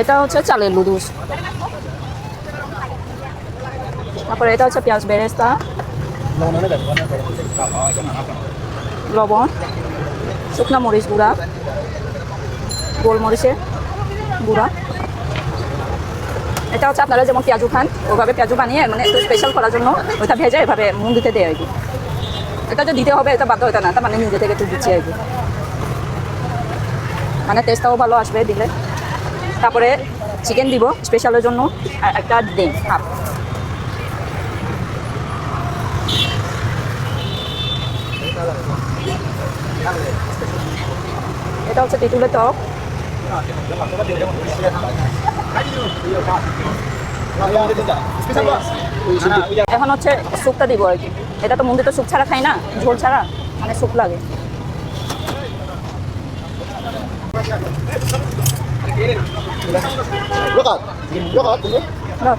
এটা হচ্ছে চালের লুডুস। তারপরে এটা হচ্ছে পেঁয়াজ বেরেস্তা, লবণ, শুকনো মরিচ গুঁড়া, গোলমরিচের গুঁড়া। এটা হচ্ছে আপনারা যেমন পেঁয়াজু খান ওইভাবে পেঁয়াজু বানিয়ে মানে একটু স্পেশাল করার জন্য ওইটা ভেজে এভাবে মুন্দিতে দেয় আর কি। এটা যে দিতে হবে এটা বাধ্য এটা না, এটা মানে নিজে থেকে একটু দিচ্ছি আর কি, মানে টেস্টটাও ভালো আসবে দিলে। তারপরে চিকেন দিব স্পেশালের জন্য, একটা ডিম হাফ। এটা হচ্ছে তেঁতুলের টক। এখন হচ্ছে স্যুপটা দিব আর কি। এটা তো মন্দির তো স্যুপ ছাড়া খাই না, ঝোল ছাড়া, মানে স্যুপ লাগে। Look out. Look out. দাও।